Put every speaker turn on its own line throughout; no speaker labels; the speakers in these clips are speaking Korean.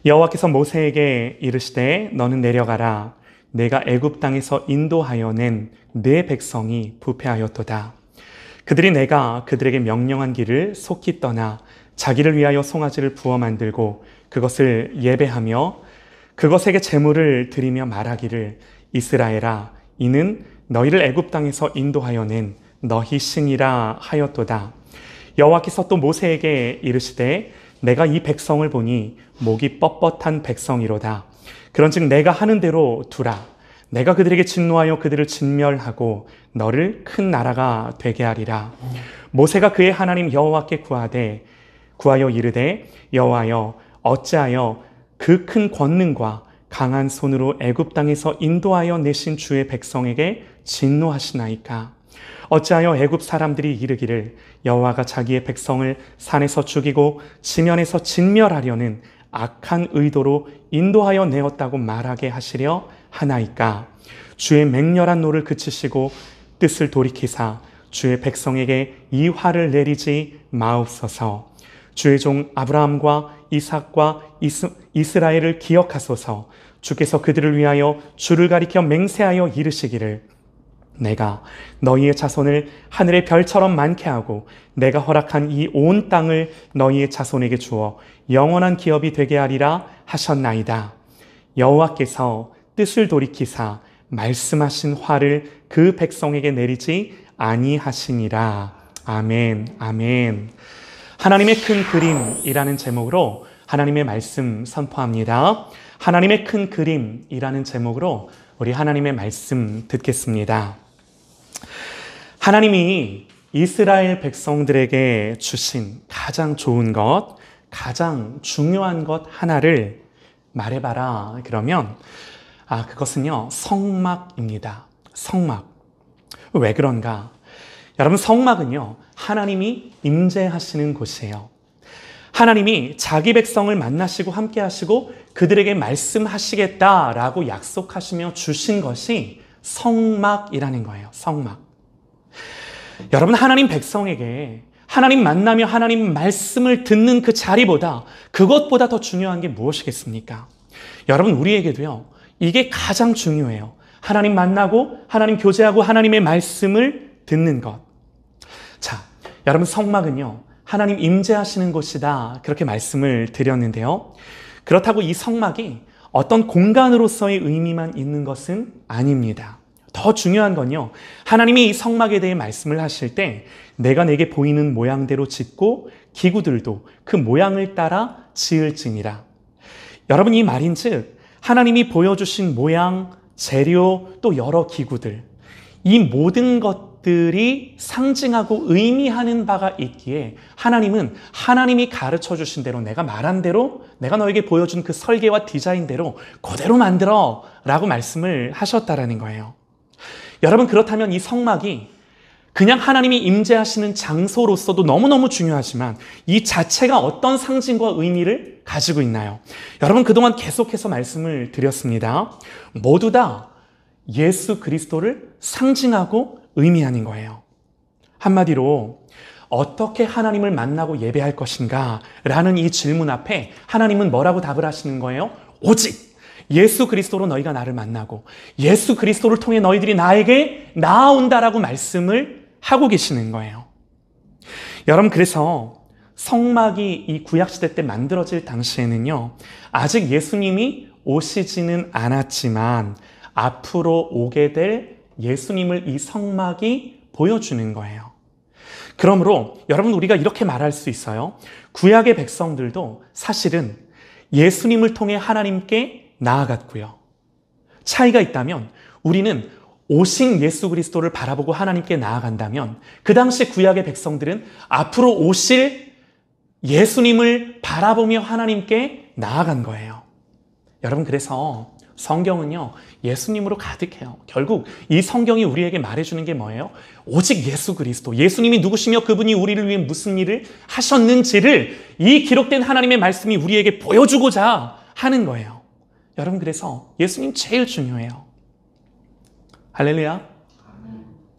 여호와께서 모세에게 이르시되 너는 내려가라. 내가 애굽 땅에서 인도하여 낸 내 백성이 부패하였도다. 그들이 내가 그들에게 명령한 길을 속히 떠나 자기를 위하여 송아지를 부어 만들고 그것을 예배하며 그것에게 제물을 드리며 말하기를 이스라엘아 이는 너희를 애굽 땅에서 인도하여 낸 너희 신이라 하였도다. 여호와께서 또 모세에게 이르시되 내가 이 백성을 보니 목이 뻣뻣한 백성이로다. 그런즉 내가 하는 대로 두라. 내가 그들에게 진노하여 그들을 진멸하고 너를 큰 나라가 되게 하리라. 모세가 그의 하나님 여호와께 구하여 이르되 여호와여 어찌하여 그 큰 권능과 강한 손으로 애굽 땅에서 인도하여 내신 주의 백성에게 진노하시나이까. 어찌하여 애굽 사람들이 이르기를 여호와가 자기의 백성을 산에서 죽이고 지면에서 진멸하려는 악한 의도로 인도하여 내었다고 말하게 하시려 하나이까. 주의 맹렬한 노를 그치시고 뜻을 돌이키사 주의 백성에게 이 화를 내리지 마옵소서. 주의 종 아브라함과 이삭과 이스라엘을 기억하소서. 주께서 그들을 위하여 주를 가리켜 맹세하여 이르시기를 내가 너희의 자손을 하늘의 별처럼 많게 하고 내가 허락한 이 온 땅을 너희의 자손에게 주어 영원한 기업이 되게 하리라 하셨나이다. 여호와께서 뜻을 돌이키사 말씀하신 화를 그 백성에게 내리지 아니하시니라. 아멘, 아멘. 하나님의 큰 그림이라는 제목으로 하나님의 말씀 선포합니다. 하나님의 큰 그림이라는 제목으로 우리 하나님의 말씀 듣겠습니다. 하나님이 이스라엘 백성들에게 주신 가장 좋은 것, 가장 중요한 것 하나를 말해봐라. 그러면 그것은요 성막입니다. 성막. 왜 그런가? 여러분, 성막은요 하나님이 임재하시는 곳이에요. 하나님이 자기 백성을 만나시고 함께 하시고 그들에게 말씀하시겠다라고 약속하시며 주신 것이 성막이라는 거예요. 성막. 여러분, 하나님 백성에게 하나님 만나며 하나님 말씀을 듣는 그 자리보다 그것보다 더 중요한 게 무엇이겠습니까? 여러분, 우리에게도요 이게 가장 중요해요. 하나님 만나고 하나님 교제하고 하나님의 말씀을 듣는 것. 자, 여러분, 성막은요 하나님 임재하시는 곳이다 그렇게 말씀을 드렸는데요. 그렇다고 이 성막이 어떤 공간으로서의 의미만 있는 것은 아닙니다. 더 중요한 건요, 하나님이 이 성막에 대해 말씀을 하실 때 내가 내게 보이는 모양대로 짓고 기구들도 그 모양을 따라 지을지니라. 여러분, 이 말인즉 하나님이 보여주신 모양, 재료, 또 여러 기구들, 이 모든 것들이 상징하고 의미하는 바가 있기에 하나님은 하나님이 가르쳐 주신 대로, 내가 말한 대로, 내가 너에게 보여준 그 설계와 디자인대로 그대로 만들어 라고 말씀을 하셨다라는 거예요. 여러분, 그렇다면 이 성막이 그냥 하나님이 임재하시는 장소로서도 너무너무 중요하지만 이 자체가 어떤 상징과 의미를 가지고 있나요? 여러분, 그동안 계속해서 말씀을 드렸습니다. 모두 다 예수 그리스도를 상징하고 의미하는 거예요. 한마디로 어떻게 하나님을 만나고 예배할 것인가 라는 이 질문 앞에 하나님은 뭐라고 답을 하시는 거예요? 오직 예수 그리스도로 너희가 나를 만나고 예수 그리스도를 통해 너희들이 나에게 나아온다라고 말씀을 하고 계시는 거예요. 여러분, 그래서 성막이 이 구약시대 때 만들어질 당시에는요 아직 예수님이 오시지는 않았지만 앞으로 오게 될 예수님을 이 성막이 보여주는 거예요. 그러므로 여러분, 우리가 이렇게 말할 수 있어요. 구약의 백성들도 사실은 예수님을 통해 하나님께 나아갔고요. 차이가 있다면 우리는 오신 예수 그리스도를 바라보고 하나님께 나아간다면 그 당시 구약의 백성들은 앞으로 오실 예수님을 바라보며 하나님께 나아간 거예요. 여러분, 그래서 성경은요 예수님으로 가득해요. 결국 이 성경이 우리에게 말해주는 게 뭐예요? 오직 예수 그리스도, 예수님이 누구시며 그분이 우리를 위해 무슨 일을 하셨는지를 이 기록된 하나님의 말씀이 우리에게 보여주고자 하는 거예요. 여러분, 그래서 예수님 제일 중요해요. 할렐루야.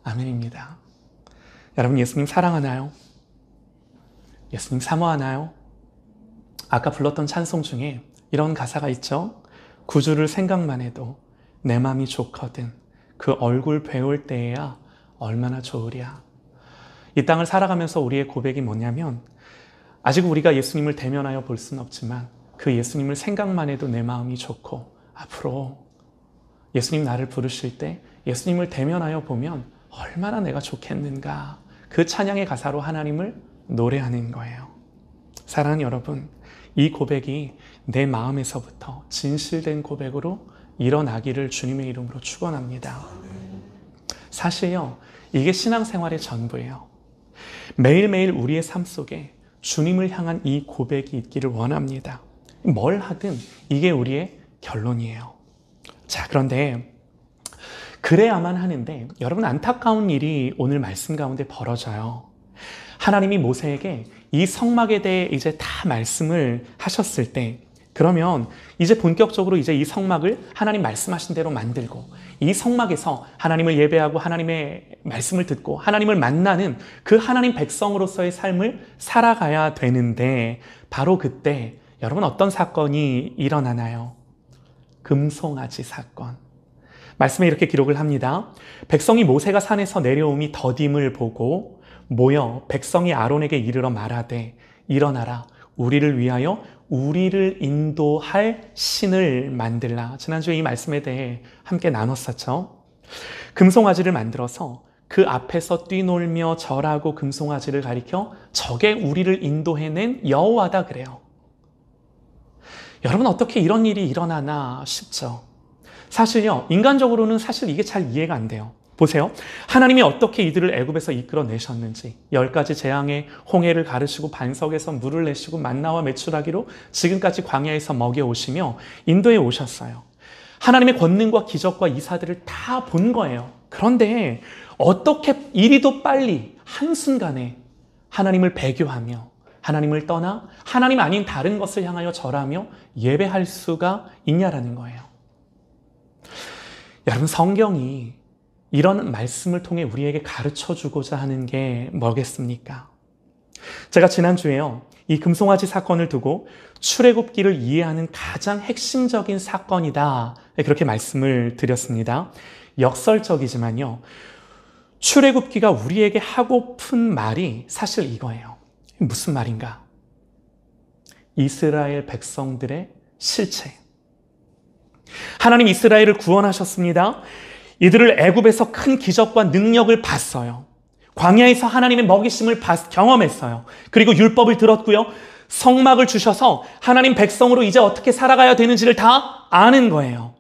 아멘입니다. 여러분, 예수님 사랑하나요? 예수님 사모하나요? 아까 불렀던 찬송 중에 이런 가사가 있죠. 구주를 생각만 해도 내 맘이 좋거든. 그 얼굴 배울 때에야 얼마나 좋으랴. 이 땅을 살아가면서 우리의 고백이 뭐냐면, 아직 우리가 예수님을 대면하여 볼 수는 없지만 그 예수님을 생각만 해도 내 마음이 좋고, 앞으로 예수님 나를 부르실 때 예수님을 대면하여 보면 얼마나 내가 좋겠는가. 그 찬양의 가사로 하나님을 노래하는 거예요. 사랑하는 여러분, 이 고백이 내 마음에서부터 진실된 고백으로 일어나기를 주님의 이름으로 축원합니다. 사실요, 이게 신앙생활의 전부예요. 매일매일 우리의 삶 속에 주님을 향한 이 고백이 있기를 원합니다. 뭘 하든 이게 우리의 결론이에요. 자, 그런데 그래야만 하는데 여러분, 안타까운 일이 오늘 말씀 가운데 벌어져요. 하나님이 모세에게 이 성막에 대해 이제 다 말씀을 하셨을 때, 그러면 이제 본격적으로 이제 이 성막을 하나님 말씀하신 대로 만들고, 이 성막에서 하나님을 예배하고 하나님의 말씀을 듣고 하나님을 만나는 그 하나님 백성으로서의 삶을 살아가야 되는데, 바로 그때 여러분 어떤 사건이 일어나나요? 금송아지 사건. 말씀에 이렇게 기록을 합니다. 백성이 모세가 산에서 내려옴이 더딤을 보고 모여 백성이 아론에게 이르러 말하되, 일어나라, 우리를 위하여 우리를 인도할 신을 만들라. 지난주에 이 말씀에 대해 함께 나눴었죠. 금송아지를 만들어서 그 앞에서 뛰놀며 절하고 금송아지를 가리켜 저게 우리를 인도해낸 여호와다 그래요. 여러분, 어떻게 이런 일이 일어나나 싶죠. 사실요, 인간적으로는 사실 이게 잘 이해가 안 돼요. 보세요. 하나님이 어떻게 이들을 애굽에서 이끌어내셨는지, 10가지 재앙의 홍해를 가르시고 반석에서 물을 내시고 만나와 메추라기로 지금까지 광야에서 먹여오시며 인도에 오셨어요. 하나님의 권능과 기적과 이사들을 다 본 거예요. 그런데 어떻게 이리도 빨리 한순간에 하나님을 배교하며 하나님을 떠나 하나님 아닌 다른 것을 향하여 절하며 예배할 수가 있냐라는 거예요. 여러분, 성경이 이런 말씀을 통해 우리에게 가르쳐주고자 하는 게 뭐겠습니까? 제가 지난주에요, 이 금송아지 사건을 두고 출애굽기를 이해하는 가장 핵심적인 사건이다, 그렇게 말씀을 드렸습니다. 역설적이지만요, 출애굽기가 우리에게 하고픈 말이 사실 이거예요. 무슨 말인가? 이스라엘 백성들의 실체. 하나님 이스라엘을 구원하셨습니다. 이들을 애굽에서 큰 기적과 능력을 봤어요. 광야에서 하나님의 먹이심을 경험했어요. 그리고 율법을 들었고요. 성막을 주셔서 하나님 백성으로 이제 어떻게 살아가야 되는지를 다 아는 거예요.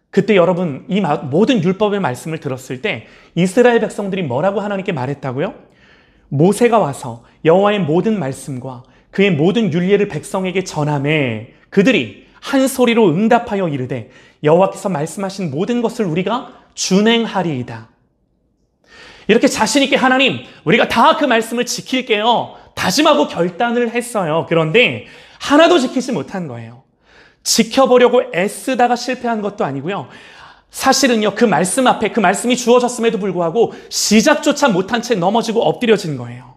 그때 여러분, 이 모든 율법의 말씀을 들었을 때 이스라엘 백성들이 뭐라고 하나님께 말했다고요? 모세가 와서 여호와의 모든 말씀과 그의 모든 율례를 백성에게 전하매 그들이 한 소리로 응답하여 이르되, 여호와께서 말씀하신 모든 것을 우리가 준행하리이다. 이렇게 자신 있게 하나님, 우리가 다 그 말씀을 지킬게요, 다짐하고 결단을 했어요. 그런데 하나도 지키지 못한 거예요. 지켜보려고 애쓰다가 실패한 것도 아니고요. 사실은요, 그 말씀 앞에 그 말씀이 주어졌음에도 불구하고 시작조차 못한 채 넘어지고 엎드려진 거예요.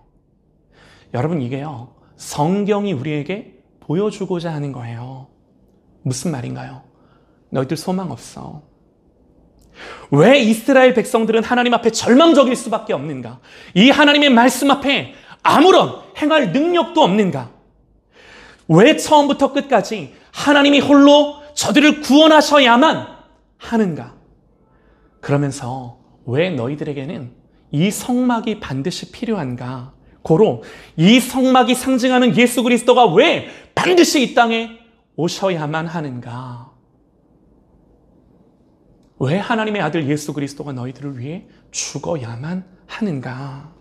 여러분, 이게요, 성경이 우리에게 보여주고자 하는 거예요. 무슨 말인가요? 너희들 소망 없어. 왜 이스라엘 백성들은 하나님 앞에 절망적일 수밖에 없는가? 이 하나님의 말씀 앞에 아무런 행할 능력도 없는가? 왜 처음부터 끝까지 하나님이 홀로 저들을 구원하셔야만 하는가? 그러면서 왜 너희들에게는 이 성막이 반드시 필요한가? 고로 이 성막이 상징하는 예수 그리스도가 왜 반드시 이 땅에 오셔야만 하는가? 왜 하나님의 아들 예수 그리스도가 너희들을 위해 죽어야만 하는가?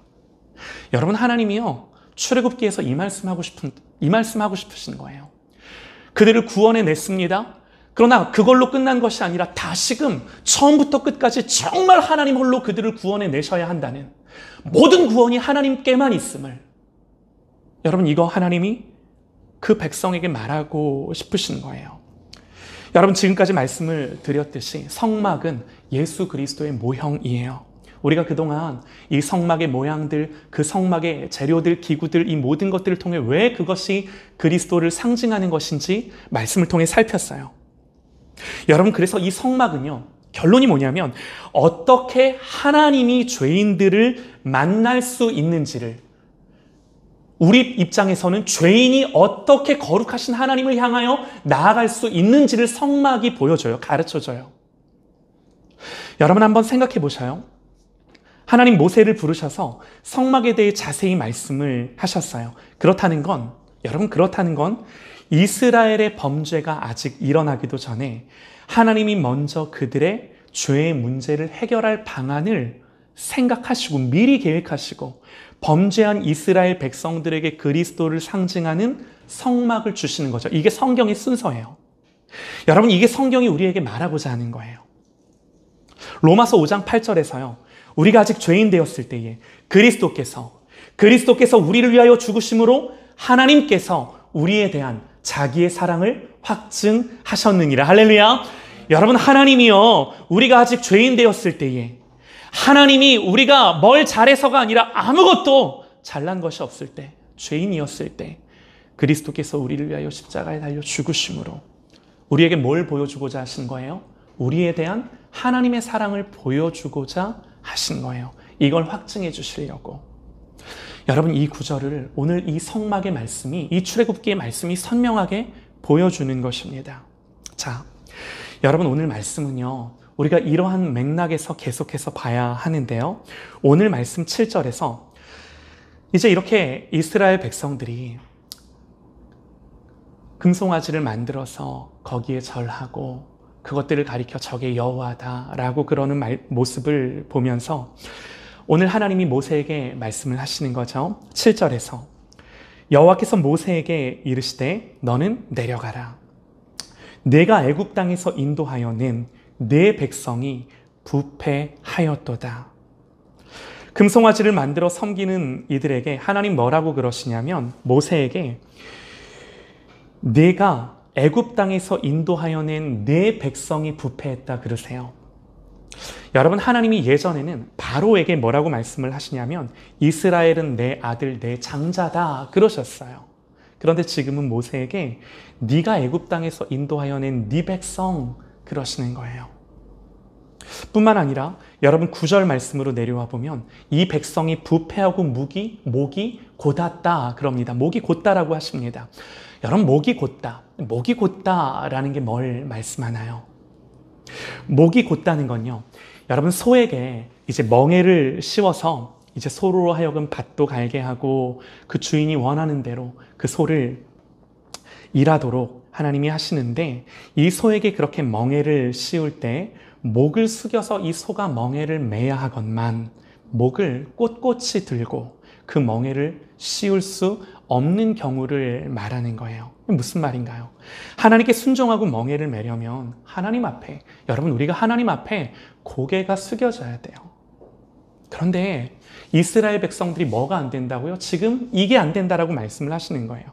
여러분, 하나님이요, 출애굽기에서 이 말씀하고 싶으신 거예요. 그들을 구원해 냈습니다. 그러나 그걸로 끝난 것이 아니라 다시금 처음부터 끝까지 정말 하나님 홀로 그들을 구원해 내셔야 한다는, 모든 구원이 하나님께만 있음을, 여러분, 이거 하나님이 그 백성에게 말하고 싶으신 거예요. 여러분, 지금까지 말씀을 드렸듯이 성막은 예수 그리스도의 모형이에요. 우리가 그동안 이 성막의 모양들, 그 성막의 재료들, 기구들, 이 모든 것들을 통해 왜 그것이 그리스도를 상징하는 것인지 말씀을 통해 살폈어요. 여러분, 그래서 이 성막은요, 결론이 뭐냐면 어떻게 하나님이 죄인들을 만날 수 있는지를, 우리 입장에서는 죄인이 어떻게 거룩하신 하나님을 향하여 나아갈 수 있는지를 성막이 보여줘요. 가르쳐줘요. 여러분 한번 생각해 보셔요. 하나님 모세를 부르셔서 성막에 대해 자세히 말씀을 하셨어요. 그렇다는 건 이스라엘의 범죄가 아직 일어나기도 전에 하나님이 먼저 그들의 죄의 문제를 해결할 방안을 생각하시고 미리 계획하시고 범죄한 이스라엘 백성들에게 그리스도를 상징하는 성막을 주시는 거죠. 이게 성경의 순서예요. 여러분, 이게 성경이 우리에게 말하고자 하는 거예요. 로마서 5장 8절에서요. 우리가 아직 죄인 되었을 때에 그리스도께서 우리를 위하여 죽으심으로 하나님께서 우리에 대한 자기의 사랑을 확증하셨느니라. 할렐루야. 여러분, 하나님이요, 우리가 아직 죄인 되었을 때에 하나님이 우리가 뭘 잘해서가 아니라 아무것도 잘난 것이 없을 때, 죄인이었을 때 그리스도께서 우리를 위하여 십자가에 달려 죽으심으로 우리에게 뭘 보여주고자 하신 거예요? 우리에 대한 하나님의 사랑을 보여주고자 하신 거예요. 이걸 확증해 주시려고. 여러분, 이 구절을 오늘 이 성막의 말씀이, 이 출애굽기의 말씀이 선명하게 보여주는 것입니다. 자, 여러분, 오늘 말씀은요, 우리가 이러한 맥락에서 계속해서 봐야 하는데요. 오늘 말씀 7절에서 이제 이렇게 이스라엘 백성들이 금송아지를 만들어서 거기에 절하고 그것들을 가리켜 저게 여호와다라고 그러는 모습을 보면서 오늘 하나님이 모세에게 말씀을 하시는 거죠. 7절에서 여호와께서 모세에게 이르시되 너는 내려가라. 내가 애굽 땅에서 인도하여 낸 내 백성이 부패하였도다. 금송아지를 만들어 섬기는 이들에게 하나님 뭐라고 그러시냐면 모세에게 내가 애굽 땅에서 인도하여 낸 내 백성이 부패했다 그러세요. 여러분, 하나님이 예전에는 바로에게 뭐라고 말씀을 하시냐면 이스라엘은 내 아들, 내 장자다 그러셨어요. 그런데 지금은 모세에게 네가 애굽 땅에서 인도하여 낸 네 백성 그러시는 거예요. 뿐만 아니라 여러분 9절 말씀으로 내려와 보면 이 백성이 부패하고 목이 곧았다 그럽니다. 목이 곧다라고 하십니다. 여러분, 목이 곧다라는 게 뭘 말씀하나요? 목이 곧다는 건요, 여러분 소에게 이제 멍에를 씌워서 이제 소로 하여금 밭도 갈게 하고 그 주인이 원하는 대로 그 소를 일하도록 하나님이 하시는데 이 소에게 그렇게 멍에를 씌울 때 목을 숙여서 이 소가 멍에를 매야 하건만 목을 꼿꼿이 들고 그 멍에를 씌울 수 없는 경우를 말하는 거예요. 무슨 말인가요? 하나님께 순종하고 멍에를 매려면 하나님 앞에, 여러분 우리가 하나님 앞에 고개가 숙여져야 돼요. 그런데 이스라엘 백성들이 뭐가 안 된다고요? 지금 이게 안 된다라고 말씀을 하시는 거예요.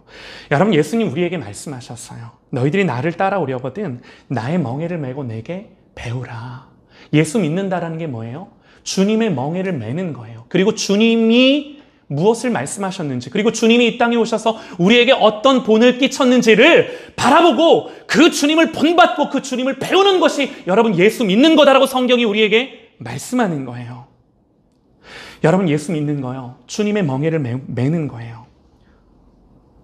여러분, 예수님 우리에게 말씀하셨어요. 너희들이 나를 따라오려거든 나의 멍에를 메고 내게 배우라. 예수 믿는다라는 게 뭐예요? 주님의 멍에를 매는 거예요. 그리고 주님이 무엇을 말씀하셨는지, 그리고 주님이 이 땅에 오셔서 우리에게 어떤 본을 끼쳤는지를 바라보고 그 주님을 본받고 그 주님을 배우는 것이 여러분 예수 믿는 거다라고 성경이 우리에게 말씀하는 거예요. 여러분, 예수 믿는 거요, 주님의 멍에를 매는 거예요.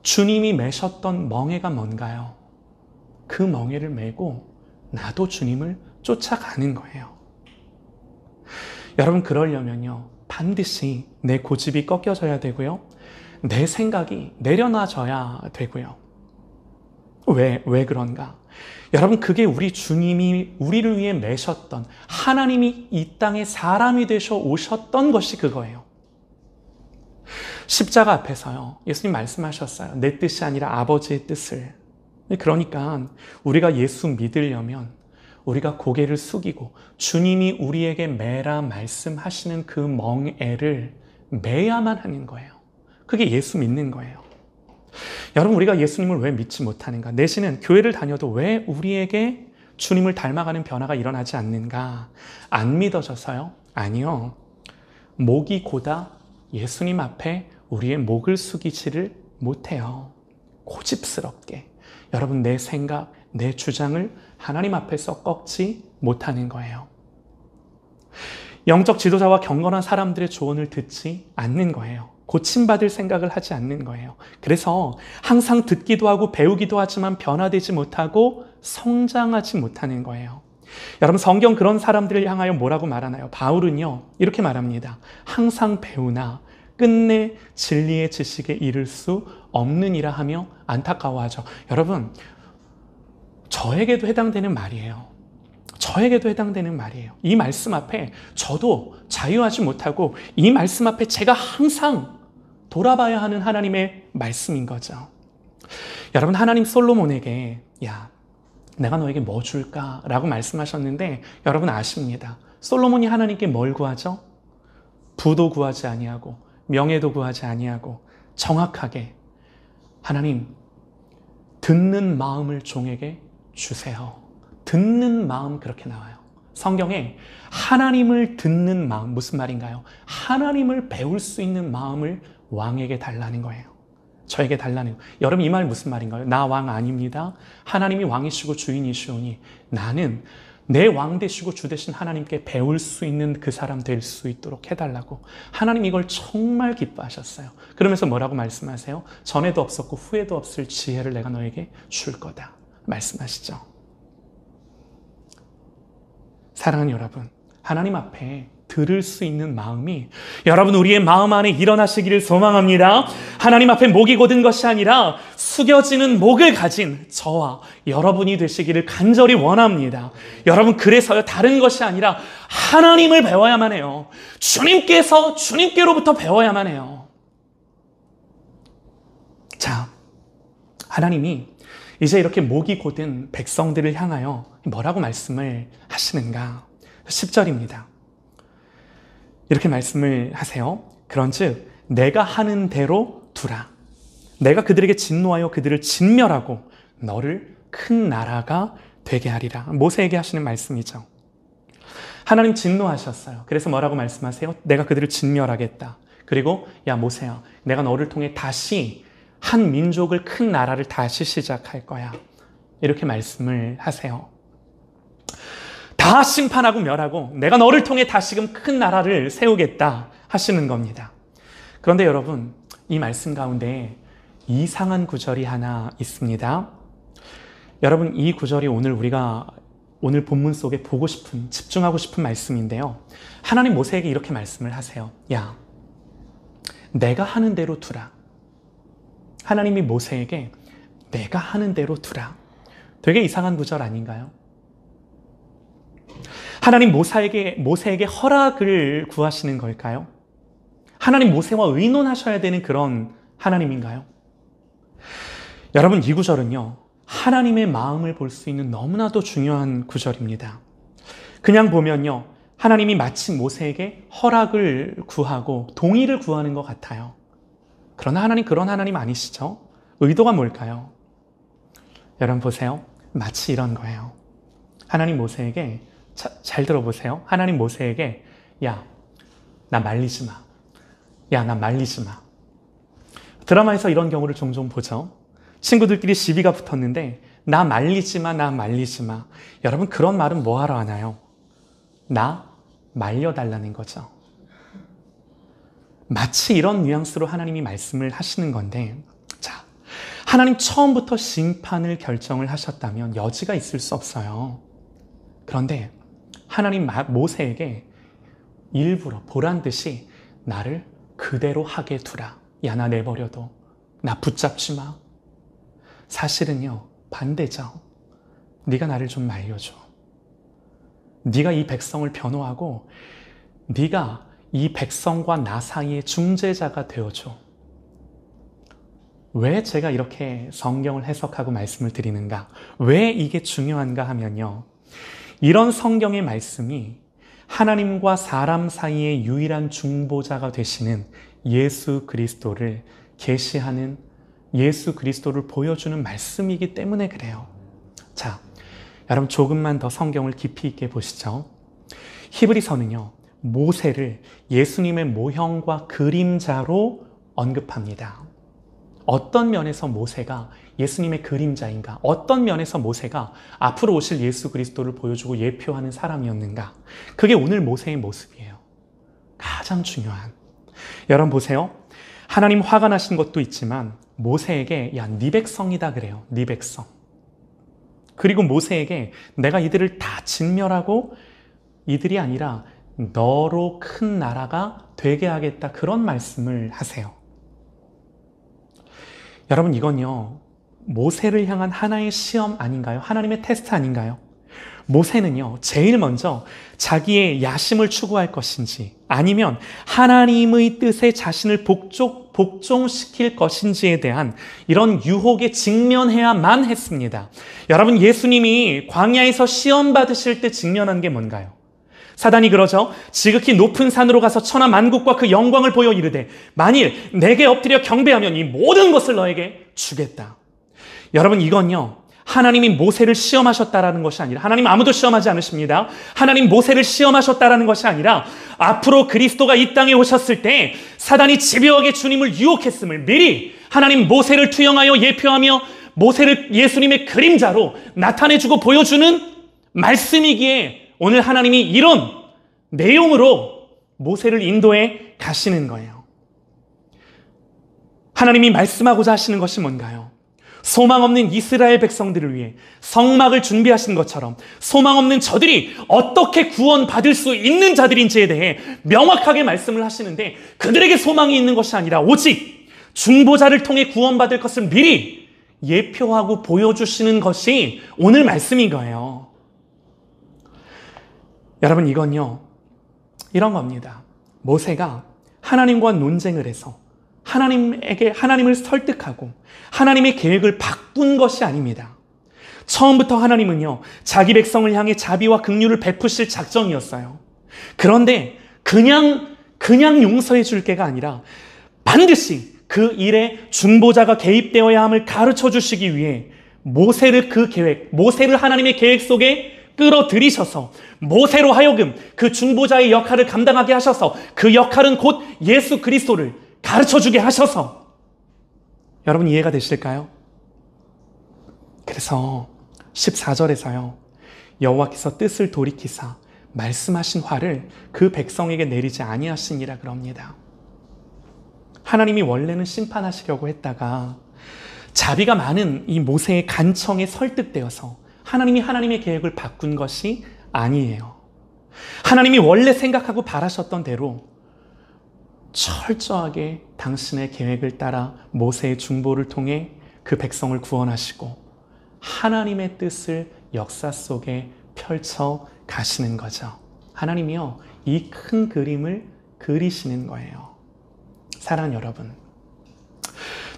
주님이 매셨던 멍에가 뭔가요? 그 멍에를 메고 나도 주님을 쫓아가는 거예요. 여러분, 그러려면요 반드시 내 고집이 꺾여져야 되고요, 내 생각이 내려놔져야 되고요. 왜 그런가? 여러분, 그게 우리 주님이 우리를 위해 매셨던, 하나님이 이 땅에 사람이 되셔 오셨던 것이 그거예요. 십자가 앞에서요 예수님 말씀하셨어요. 내 뜻이 아니라 아버지의 뜻을. 그러니까 우리가 예수 믿으려면 우리가 고개를 숙이고 주님이 우리에게 매라 말씀하시는 그 멍에를 매야만 하는 거예요. 그게 예수 믿는 거예요. 여러분, 우리가 예수님을 왜 믿지 못하는가? 내지는 교회를 다녀도 왜 우리에게 주님을 닮아가는 변화가 일어나지 않는가? 안 믿어져서요? 아니요. 목이 고다 예수님 앞에 우리의 목을 숙이지를 못해요. 고집스럽게. 여러분, 내 생각, 내 주장을 하나님 앞에서 꺾지 못하는 거예요. 영적 지도자와 경건한 사람들의 조언을 듣지 않는 거예요. 고침받을 생각을 하지 않는 거예요. 그래서 항상 듣기도 하고 배우기도 하지만 변화되지 못하고 성장하지 못하는 거예요. 여러분, 성경 그런 사람들을 향하여 뭐라고 말하나요? 바울은요, 이렇게 말합니다. 항상 배우나 끝내 진리의 지식에 이를 수 없느니라 하며 안타까워하죠. 여러분, 저에게도 해당되는 말이에요. 저에게도 해당되는 말이에요. 이 말씀 앞에 저도 자유하지 못하고 이 말씀 앞에 제가 항상 돌아봐야 하는 하나님의 말씀인 거죠. 여러분, 하나님 솔로몬에게 야, 내가 너에게 뭐 줄까? 라고 말씀하셨는데 여러분 아십니다. 솔로몬이 하나님께 뭘 구하죠? 부도 구하지 아니하고 명예도 구하지 아니하고 정확하게 하나님, 듣는 마음을 종에게 주세요. 듣는 마음, 그렇게 나와요. 성경에 하나님을 듣는 마음, 무슨 말인가요? 하나님을 배울 수 있는 마음을 왕에게 달라는 거예요. 저에게 달라는 거예요. 여러분, 이 말 무슨 말인가요? 나 왕 아닙니다. 하나님이 왕이시고 주인이시오니 나는 내 왕 되시고 주 되신 하나님께 배울 수 있는 그 사람 될 수 있도록 해달라고. 하나님 이걸 정말 기뻐하셨어요. 그러면서 뭐라고 말씀하세요? 전에도 없었고 후에도 없을 지혜를 내가 너에게 줄 거다 말씀하시죠. 사랑하는 여러분, 하나님 앞에 들을 수 있는 마음이 여러분 우리의 마음 안에 일어나시기를 소망합니다. 하나님 앞에 목이 곧은 것이 아니라 숙여지는 목을 가진 저와 여러분이 되시기를 간절히 원합니다. 여러분, 그래서요, 다른 것이 아니라 하나님을 배워야만 해요. 주님께로부터 배워야만 해요. 자, 하나님이 이제 이렇게 목이 곧은 백성들을 향하여 뭐라고 말씀을 하시는가? 10절입니다. 이렇게 말씀을 하세요. 그런즉 내가 하는 대로 두라. 내가 그들에게 진노하여 그들을 진멸하고 너를 큰 나라가 되게 하리라. 모세에게 하시는 말씀이죠. 하나님 진노하셨어요. 그래서 뭐라고 말씀하세요? 내가 그들을 진멸하겠다. 그리고 야 모세야, 내가 너를 통해 다시 한 민족을, 큰 나라를 다시 시작할 거야. 이렇게 말씀을 하세요. 다 심판하고 멸하고 내가 너를 통해 다시금 큰 나라를 세우겠다 하시는 겁니다. 그런데 여러분, 이 말씀 가운데 이상한 구절이 하나 있습니다. 여러분, 이 구절이 우리가 오늘 본문 속에 보고 싶은, 집중하고 싶은 말씀인데요. 하나님 모세에게 이렇게 말씀을 하세요. 야, 내가 하는 대로 두라. 하나님이 모세에게 내가 하는 대로 두라. 되게 이상한 구절 아닌가요? 하나님 모세에게 허락을 구하시는 걸까요? 하나님 모세와 의논하셔야 되는 그런 하나님인가요? 여러분, 이 구절은요, 하나님의 마음을 볼 수 있는 너무나도 중요한 구절입니다. 그냥 보면요, 하나님이 마치 모세에게 허락을 구하고 동의를 구하는 것 같아요. 그러나 하나님 그런 하나님 아니시죠? 의도가 뭘까요? 여러분 보세요. 마치 이런 거예요. 하나님 모세에게, 잘 들어보세요. 하나님 모세에게 야, 나 말리지 마. 야, 나 말리지 마. 드라마에서 이런 경우를 종종 보죠. 친구들끼리 시비가 붙었는데 나 말리지 마, 나 말리지 마. 여러분, 그런 말은 뭐하러 하나요? 나 말려달라는 거죠. 마치 이런 뉘앙스로 하나님이 말씀을 하시는 건데, 자, 하나님 처음부터 심판을 결정을 하셨다면 여지가 있을 수 없어요. 그런데 하나님 모세에게 일부러 보란 듯이 나를 그대로 하게 두라. 야, 나 내버려둬. 나 붙잡지 마. 사실은요, 반대죠. 네가 나를 좀 말려줘. 네가 이 백성을 변호하고 네가 이 백성과 나 사이의 중재자가 되어줘. 왜 제가 이렇게 성경을 해석하고 말씀을 드리는가? 왜 이게 중요한가 하면요, 이런 성경의 말씀이 하나님과 사람 사이의 유일한 중보자가 되시는 예수 그리스도를 계시하는, 예수 그리스도를 보여주는 말씀이기 때문에 그래요. 자, 여러분 조금만 더 성경을 깊이 있게 보시죠. 히브리서는요, 모세를 예수님의 모형과 그림자로 언급합니다. 어떤 면에서 모세가 예수님의 그림자인가? 어떤 면에서 모세가 앞으로 오실 예수 그리스도를 보여주고 예표하는 사람이었는가? 그게 오늘 모세의 모습이에요. 가장 중요한. 여러분 보세요. 하나님 화가 나신 것도 있지만 모세에게 야, 네 백성이다 그래요. 네 백성. 그리고 모세에게 내가 이들을 다 진멸하고 이들이 아니라 너로 큰 나라가 되게 하겠다. 그런 말씀을 하세요. 여러분 이건요. 모세를 향한 하나의 시험 아닌가요? 하나님의 테스트 아닌가요? 모세는요. 제일 먼저 자기의 야심을 추구할 것인지 아니면 하나님의 뜻에 자신을 복종시킬 것인지에 대한 이런 유혹에 직면해야만 했습니다. 여러분 예수님이 광야에서 시험 받으실 때 직면한 게 뭔가요? 사단이 그러죠. 지극히 높은 산으로 가서 천하 만국과 그 영광을 보여 이르되 만일 내게 엎드려 경배하면 이 모든 것을 너에게 주겠다. 여러분 이건요. 하나님이 모세를 시험하셨다라는 것이 아니라 하나님 아무도 시험하지 않으십니다. 하나님 모세를 시험하셨다라는 것이 아니라 앞으로 그리스도가 이 땅에 오셨을 때 사단이 집요하게 주님을 유혹했음을 미리 하나님 모세를 투영하여 예표하며 모세를 예수님의 그림자로 나타내주고 보여주는 말씀이기에 오늘 하나님이 이런 내용으로 모세를 인도해 가시는 거예요. 하나님이 말씀하고자 하시는 것이 뭔가요? 소망 없는 이스라엘 백성들을 위해 성막을 준비하신 것처럼 소망 없는 저들이 어떻게 구원받을 수 있는 자들인지에 대해 명확하게 말씀을 하시는데 그들에게 소망이 있는 것이 아니라 오직 중보자를 통해 구원받을 것을 미리 예표하고 보여주시는 것이 오늘 말씀인 거예요. 여러분 이건요. 이런 겁니다. 모세가 하나님과 논쟁을 해서 하나님을 설득하고 하나님의 계획을 바꾼 것이 아닙니다. 처음부터 하나님은요, 자기 백성을 향해 자비와 긍휼을 베푸실 작정이었어요. 그런데 그냥 용서해 줄 게가 아니라 반드시 그 일에 중보자가 개입되어야 함을 가르쳐 주시기 위해 모세를 하나님의 계획 속에 끌어들이셔서 모세로 하여금 그 중보자의 역할을 감당하게 하셔서 그 역할은 곧 예수 그리스도를 가르쳐주게 하셔서 여러분 이해가 되실까요? 그래서 14절에서요. 여호와께서 뜻을 돌이키사 말씀하신 화를 그 백성에게 내리지 아니하시니라 그럽니다. 하나님이 원래는 심판하시려고 했다가 자비가 많은 이 모세의 간청에 설득되어서 하나님이 하나님의 계획을 바꾼 것이 아니에요. 하나님이 원래 생각하고 바라셨던 대로 철저하게 당신의 계획을 따라 모세의 중보를 통해 그 백성을 구원하시고 하나님의 뜻을 역사 속에 펼쳐 가시는 거죠. 하나님이요, 이 큰 그림을 그리시는 거예요. 사랑하는 여러분,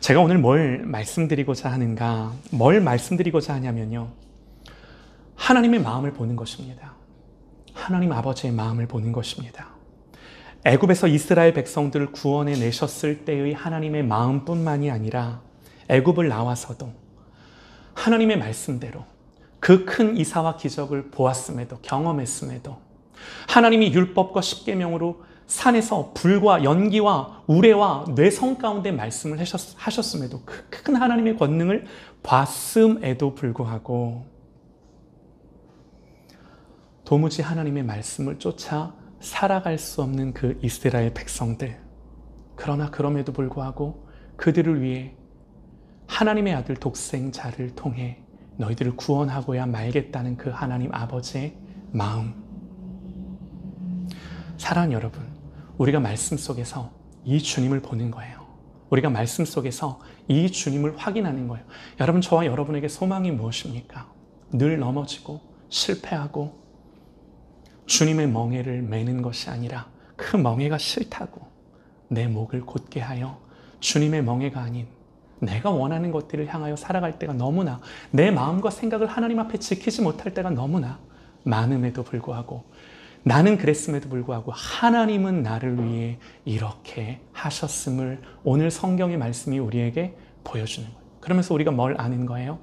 제가 오늘 뭘 말씀드리고자 하는가, 뭘 말씀드리고자 하냐면요, 하나님의 마음을 보는 것입니다. 하나님 아버지의 마음을 보는 것입니다. 애굽에서 이스라엘 백성들을 구원해 내셨을 때의 하나님의 마음뿐만이 아니라 애굽을 나와서도 하나님의 말씀대로 그 큰 이사와 기적을 보았음에도 경험했음에도 하나님이 율법과 십계명으로 산에서 불과 연기와 우레와 뇌성 가운데 말씀을 하셨음에도 그 큰 하나님의 권능을 봤음에도 불구하고 도무지 하나님의 말씀을 쫓아 살아갈 수 없는 그 이스라엘 백성들. 그러나 그럼에도 불구하고 그들을 위해 하나님의 아들 독생자를 통해 너희들을 구원하고야 말겠다는 그 하나님 아버지의 마음. 사랑하는 여러분, 우리가 말씀 속에서 이 주님을 보는 거예요. 우리가 말씀 속에서 이 주님을 확인하는 거예요. 여러분, 저와 여러분에게 소망이 무엇입니까? 늘 넘어지고 실패하고 주님의 멍에를 매는 것이 아니라 그 멍에가 싫다고 내 목을 곧게 하여 주님의 멍에가 아닌 내가 원하는 것들을 향하여 살아갈 때가 너무나 내 마음과 생각을 하나님 앞에 지키지 못할 때가 너무나 많음에도 불구하고 나는 그랬음에도 불구하고 하나님은 나를 위해 이렇게 하셨음을 오늘 성경의 말씀이 우리에게 보여주는 거예요. 그러면서 우리가 뭘 아는 거예요?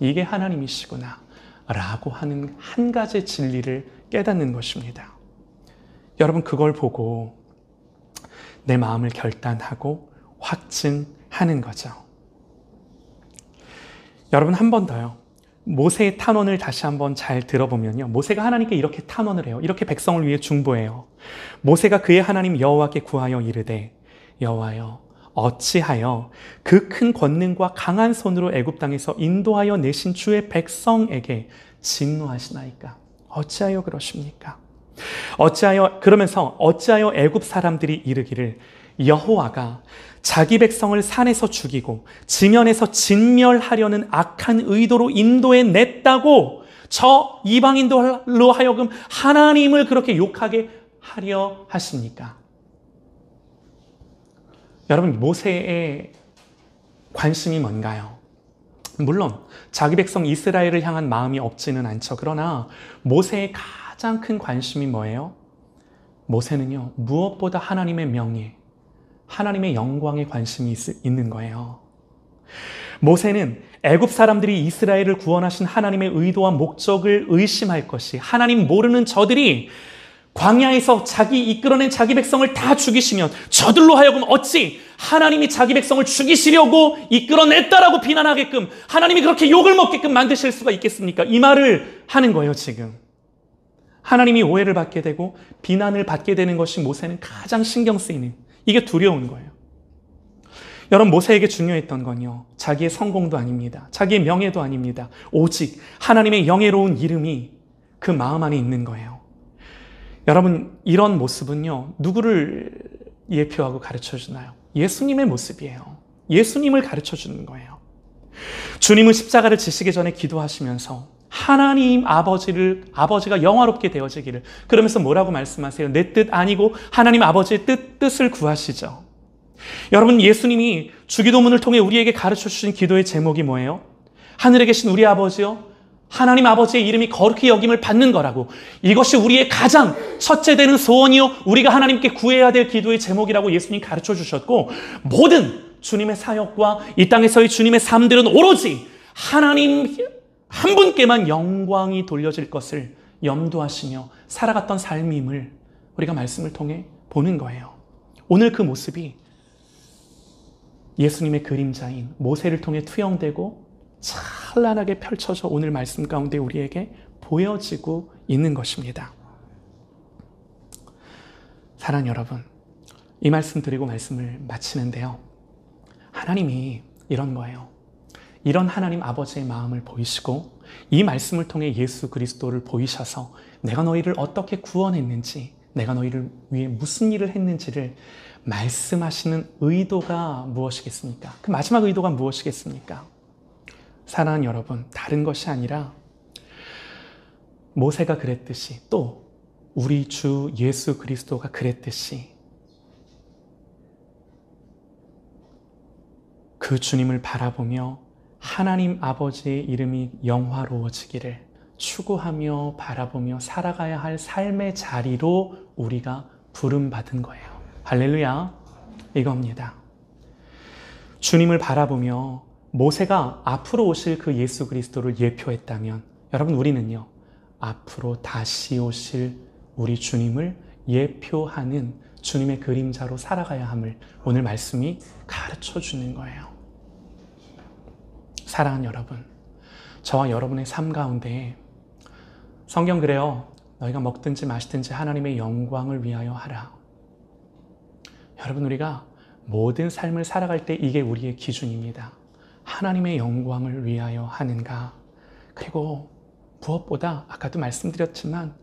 이게 하나님이시구나 라고 하는 한 가지 진리를 깨닫는 것입니다. 여러분 그걸 보고 내 마음을 결단하고 확증하는 거죠. 여러분 한 번 더요. 모세의 탄원을 다시 한번 잘 들어보면요. 모세가 하나님께 이렇게 탄원을 해요. 이렇게 백성을 위해 중보해요. 모세가 그의 하나님 여호와께 구하여 이르되 여호와여 어찌하여 그 큰 권능과 강한 손으로 애굽 땅에서 인도하여 내신 주의 백성에게 진노하시나이까? 어찌하여 그러십니까? 어찌하여 애굽 사람들이 이르기를 여호와가 자기 백성을 산에서 죽이고 지면에서 진멸하려는 악한 의도로 인도해 냈다고 저 이방인들로 하여금 하나님을 그렇게 욕하게 하려 하십니까? 여러분, 모세의 관심이 뭔가요? 물론 자기 백성 이스라엘을 향한 마음이 없지는 않죠. 그러나 모세의 가장 큰 관심이 뭐예요? 모세는요, 무엇보다 하나님의 명예, 하나님의 영광에 관심이 있는 거예요. 모세는 애굽 사람들이 이스라엘을 구원하신 하나님의 의도와 목적을 의심할 것이, 하나님 모르는 저들이 광야에서 이끌어낸 자기 백성을 다 죽이시면 저들로 하여금 어찌 하나님이 자기 백성을 죽이시려고 이끌어냈다라고 비난하게끔, 하나님이 그렇게 욕을 먹게끔 만드실 수가 있겠습니까? 이 말을 하는 거예요, 지금. 하나님이 오해를 받게 되고 비난을 받게 되는 것이 모세는 가장 신경 쓰이는, 이게 두려운 거예요. 여러분, 모세에게 중요했던 건요, 자기의 성공도 아닙니다. 자기의 명예도 아닙니다. 오직 하나님의 영예로운 이름이 그 마음 안에 있는 거예요. 여러분, 이런 모습은요, 누구를 예표하고 가르쳐 주나요? 예수님의 모습이에요. 예수님을 가르쳐 주는 거예요. 주님은 십자가를 지시기 전에 기도하시면서 하나님 아버지가 영화롭게 되어지기를, 그러면서 뭐라고 말씀하세요? 내 뜻 아니고 하나님 아버지의 뜻을 구하시죠. 여러분, 예수님이 주기도문을 통해 우리에게 가르쳐 주신 기도의 제목이 뭐예요? 하늘에 계신 우리 아버지요, 하나님 아버지의 이름이 거룩히 여김을 받는 거라고. 이것이 우리의 가장 첫째 되는 소원이요, 우리가 하나님께 구해야 될 기도의 제목이라고 예수님 가르쳐 주셨고, 모든 주님의 사역과 이 땅에서의 주님의 삶들은 오로지 하나님 한 분께만 영광이 돌려질 것을 염두하시며 살아갔던 삶임을 우리가 말씀을 통해 보는 거예요. 오늘 그 모습이 예수님의 그림자인 모세를 통해 투영되고 찬란하게 펼쳐져 오늘 말씀 가운데 우리에게 보여지고 있는 것입니다. 사랑하는 여러분, 이 말씀 드리고 말씀을 마치는데요, 하나님이 이런 거예요. 이런 하나님 아버지의 마음을 보이시고 이 말씀을 통해 예수 그리스도를 보이셔서 내가 너희를 어떻게 구원했는지, 내가 너희를 위해 무슨 일을 했는지를 말씀하시는 의도가 무엇이겠습니까? 그 마지막 의도가 무엇이겠습니까? 사랑하는 여러분, 다른 것이 아니라 모세가 그랬듯이, 또 우리 주 예수 그리스도가 그랬듯이 그 주님을 바라보며 하나님 아버지의 이름이 영화로워지기를 추구하며 바라보며 살아가야 할 삶의 자리로 우리가 부름받은 거예요. 할렐루야, 이겁니다. 주님을 바라보며 모세가 앞으로 오실 그 예수 그리스도를 예표했다면, 여러분, 우리는요, 앞으로 다시 오실 우리 주님을 예표하는 주님의 그림자로 살아가야 함을 오늘 말씀이 가르쳐 주는 거예요. 사랑하는 여러분, 저와 여러분의 삶 가운데 성경 그래요. 너희가 먹든지 마시든지 하나님의 영광을 위하여 하라. 여러분, 우리가 모든 삶을 살아갈 때 이게 우리의 기준입니다. 하나님의 영광을 위하여 하는가? 그리고 무엇보다 아까도 말씀드렸지만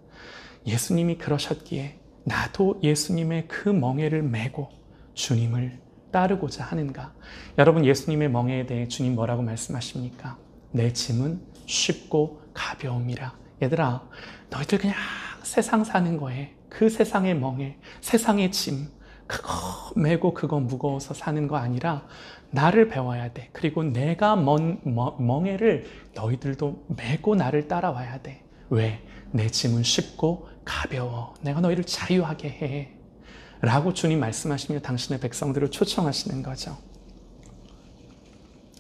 예수님이 그러셨기에 나도 예수님의 그 멍에를 메고 주님을 따르고자 하는가? 여러분, 예수님의 멍에에 대해 주님 뭐라고 말씀하십니까? 내 짐은 쉽고 가벼움이라. 얘들아, 너희들 그냥 세상 사는 거에 그 세상의 멍에, 세상의 짐 그거 메고 그거 무거워서 사는 거 아니라 나를 배워야 돼. 그리고 내가 멍에를 너희들도 메고 나를 따라와야 돼. 왜? 내 짐은 쉽고 가벼워. 내가 너희를 자유하게 해. 라고 주님 말씀하시며 당신의 백성들을 초청하시는 거죠.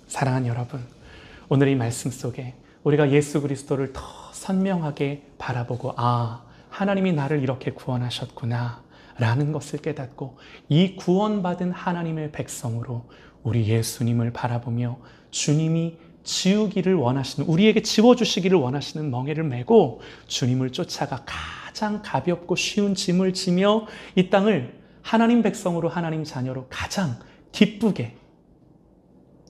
사랑하는 여러분, 오늘 이 말씀 속에 우리가 예수 그리스도를 더 선명하게 바라보고, 아, 하나님이 나를 이렇게 구원하셨구나 라는 것을 깨닫고 이 구원받은 하나님의 백성으로 우리 예수님을 바라보며 주님이 지우기를 원하시는, 우리에게 지워주시기를 원하시는 멍에를 메고 주님을 쫓아가 가장 가볍고 쉬운 짐을 지며 이 땅을 하나님 백성으로, 하나님 자녀로 가장 기쁘게,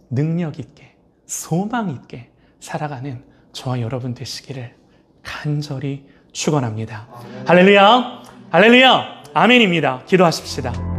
능력 있게, 소망 있게 살아가는 저와 여러분 되시기를 간절히 축원합니다. 할렐루야, 할렐루야, 아멘입니다. 기도하십시다.